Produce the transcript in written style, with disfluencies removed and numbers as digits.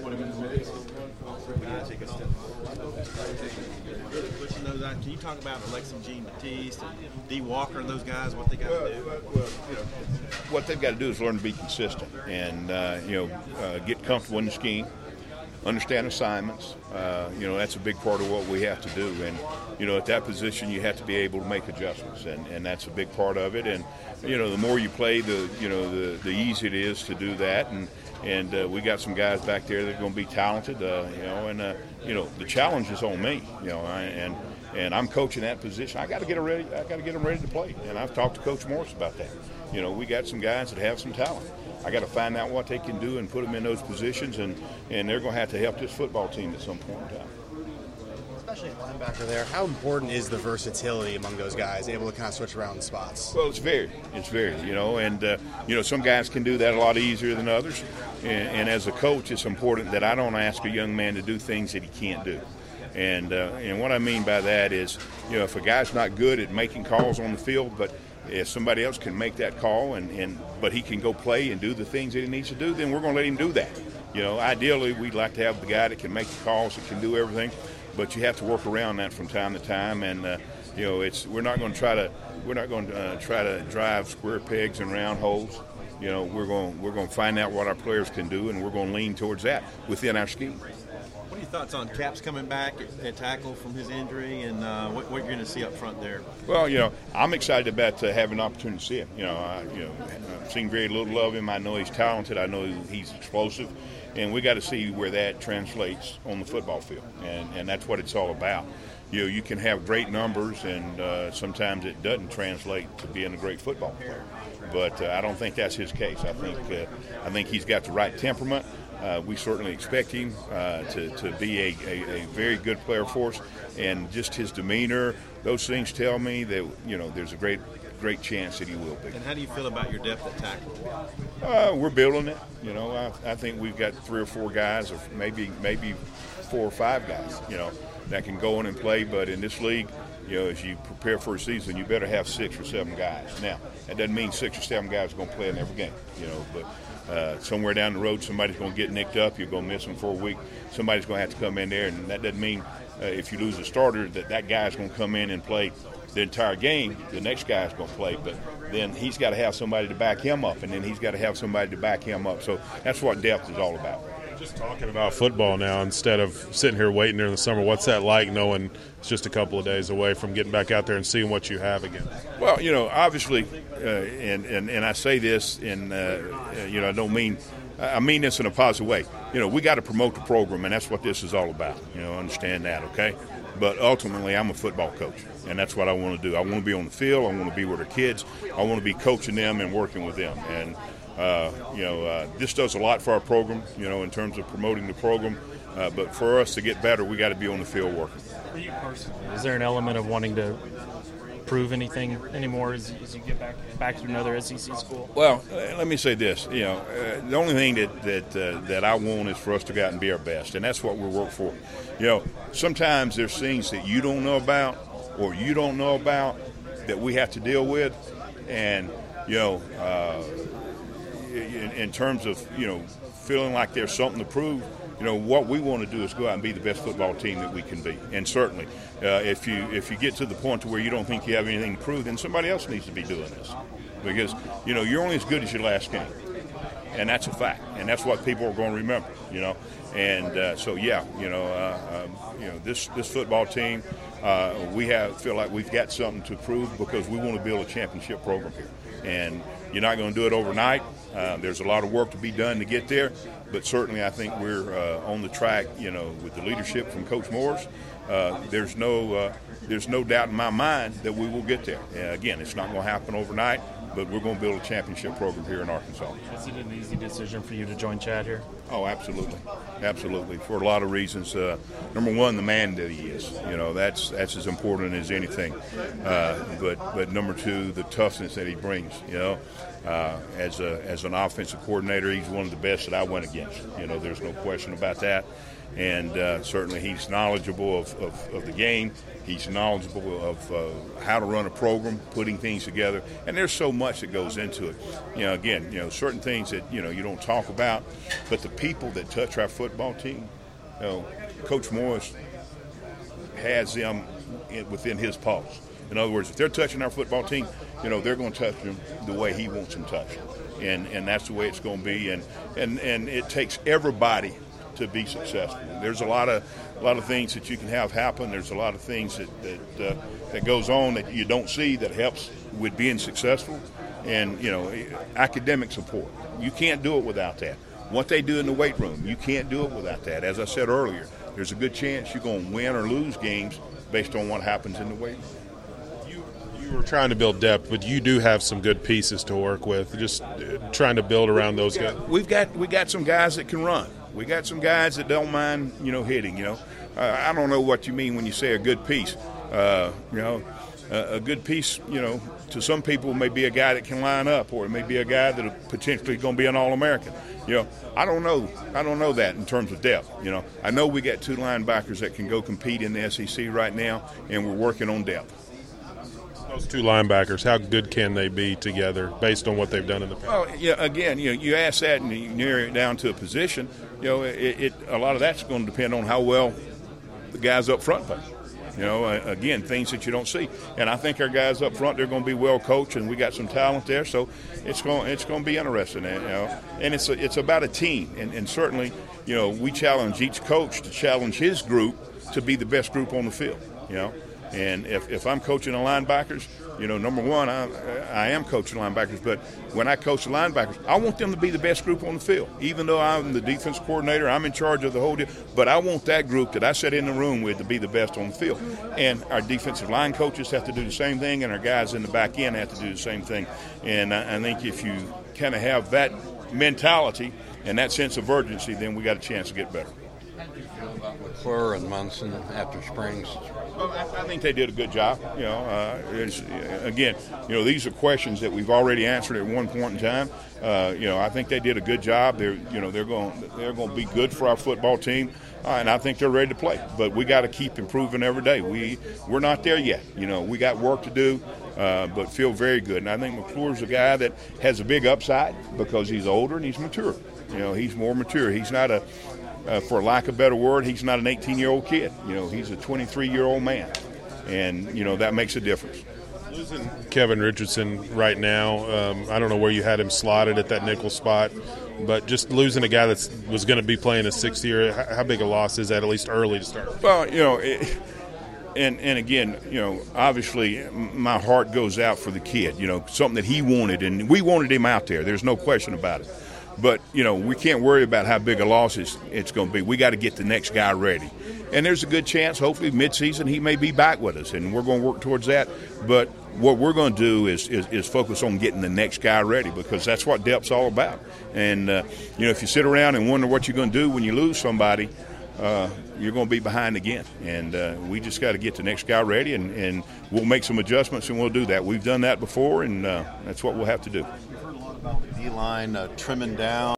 put him in the mix. Really pushing those out. Can you talk about Alexis Jean-Baptiste and D. Walker and those guys, what they got to do? What they've got to do is learn to be consistent and get comfortable in the scheme, understand assignments. That's a big part of what we have to do. And at that position, you have to be able to make adjustments, and that's a big part of it. And the more you play, the easier it is to do that. And we got some guys back there that are going to be talented. The challenge is on me. And I'm coaching that position. I got to get them ready. I got to get them ready to play. And I've talked to Coach Morris about that. We got some guys that have some talent. I got to find out what they can do and put them in those positions, and they're going to have to help this football team at some point in time. Especially at linebacker there, how important is the versatility among those guys, able to kind of switch around spots? Well, it's very, some guys can do that a lot easier than others. And as a coach, it's important that I don't ask a young man to do things that he can't do. And what I mean by that is, if a guy's not good at making calls on the field, but if somebody else can make that call but he can go play and do the things that he needs to do, then we're going to let him do that. Ideally, we'd like to have the guy that can make the calls, that can do everything, but you have to work around that from time to time. And we're not going to try to drive square pegs in round holes. We're going to find out what our players can do, and we're going to lean towards that within our scheme. What are your thoughts on Cap's coming back at tackle from his injury, and what you're going to see up front there? Well, I'm excited about having an opportunity to see him. I've seen very little of him. I know he's talented. I know he's explosive, and we got to see where that translates on the football field, and that's what it's all about. You can have great numbers, and sometimes it doesn't translate to being a great football player. But I don't think that's his case. I think he's got the right temperament. We certainly expect him to be a very good player for us, and just his demeanor, those things tell me that there's a great chance that he will be. And how do you feel about your depth at tackle? We're building it. I think we've got 3 or 4 guys, or maybe 4 or 5 guys, that can go in and play. But in this league, as you prepare for a season, you better have 6 or 7 guys. Now, that doesn't mean 6 or 7 guys are going to play in every game, but somewhere down the road, somebody's going to get nicked up. You're going to miss them for a week. Somebody's going to have to come in there, and that doesn't mean if you lose a starter that guy's going to come in and play the entire game. The next guy's going to play, but then he's got to have somebody to back him up, and then he's got to have somebody to back him up. So that's what depth is all about. Just talking about football now instead of sitting here waiting during the summer, what's that like knowing it's just a couple of days away from getting back out there and seeing what you have again? Well, obviously, and I say this, and I mean this in a positive way. We got to promote the program, and that's what this is all about. Understand that, okay? But ultimately, I'm a football coach, and that's what I want to do. I want to be on the field. I want to be with our kids. I want to be coaching them and working with them. And this does a lot for our program, in terms of promoting the program. But for us to get better, we got to be on the field working. For you personally, is there an element of wanting to prove anything anymore as you get back to another SEC school? Well, let me say this. The only thing that I want is for us to go out and be our best, and that's what we work for. Sometimes there's things that you don't know about or you don't know about that we have to deal with, and in terms of feeling like there's something to prove, what we want to do is go out and be the best football team that we can be. And certainly, if you get to the point to where you don't think you have anything to prove, then somebody else needs to be doing this, because you're only as good as your last game, and that's a fact, and that's what people are going to remember. And this football team, we feel like we've got something to prove, because we want to build a championship program here, and you're not going to do it overnight. There's a lot of work to be done to get there, but certainly I think we're on the track. With the leadership from Coach Morris, there's no doubt in my mind that we will get there. Again, it's not going to happen overnight, but we're going to build a championship program here in Arkansas. Is it an easy decision for you to join Chad here? Oh, absolutely, for a lot of reasons. Number one, the man that he is. That's as important as anything. But number two, the toughness that he brings. As an offensive coordinator, he's one of the best that I went against. There's no question about that. And certainly he's knowledgeable of the game. He's knowledgeable of how to run a program, putting things together. And there's so much that goes into it. Again, certain things that, you don't talk about, but the people that touch our football team, Coach Morris has them within his pulse. In other words, if they're touching our football team, they're going to touch them the way he wants them touched. And that's the way it's going to be. And it takes everybody to be successful. There's a lot of things that you can have happen. There's a lot of things that goes on that you don't see that helps with being successful. And, academic support. You can't do it without that. What they do in the weight room, you can't do it without that. As I said earlier, there's a good chance you're going to win or lose games based on what happens in the weight room. You were trying to build depth, but you do have some good pieces to work with. Just trying to build around those guys. We got some guys that can run. We got some guys that don't mind, hitting. I don't know what you mean when you say a good piece. A good piece, to some people may be a guy that can line up, or it may be a guy that are potentially going to be an All-American. I don't know that in terms of depth. I know we got 2 linebackers that can go compete in the SEC right now, and we're working on depth. Those 2 linebackers, how good can they be together based on what they've done in the past? Well, again, you ask that and you narrow it down to a position. A lot of that's going to depend on how well the guys up front play. Again, things that you don't see. And I think our guys up front, they're going to be well coached, and we got some talent there. So it's going to be interesting. And it's about a team. And certainly, we challenge each coach to challenge his group to be the best group on the field. And if I'm coaching the linebackers, number one, I am coaching linebackers, but when I coach the linebackers, I want them to be the best group on the field. Even though I'm the defense coordinator, I'm in charge of the whole deal, but I want that group that I sit in the room with to be the best on the field. And our defensive line coaches have to do the same thing, and our guys in the back end have to do the same thing. And I think if you kind of have that mentality and that sense of urgency, then we got a chance to get better. McClure and Munson after Springs? Well, I think they did a good job. Again, these are questions that we've already answered at one point in time. I think they did a good job. They're going to be good for our football team, and I think they're ready to play. But we got to keep improving every day. We're not there yet. We got work to do, but feel very good. And I think McClure's a guy that has a big upside because he's older and he's mature. He's more mature. He's not for lack of a better word, he's not an 18-year-old kid. He's a 23-year-old man, and that makes a difference. Losing Kevin Richardson right now, I don't know where you had him slotted at that nickel spot, but just losing a guy that was going to be playing his 6th year, how big a loss is that, at least early to start? Well, and again, obviously my heart goes out for the kid, something that he wanted, and we wanted him out there. There's no question about it. But, we can't worry about how big a loss it's going to be. We got to get the next guy ready. And there's a good chance, hopefully, midseason he may be back with us, and we're going to work towards that. But what we're going to do is focus on getting the next guy ready, because that's what depth's all about. And, if you sit around and wonder what you're going to do when you lose somebody, you're going to be behind again. And we just got to get the next guy ready, and we'll make some adjustments, and we'll do that. We've done that before, and that's what we'll have to do. D-line trimming down.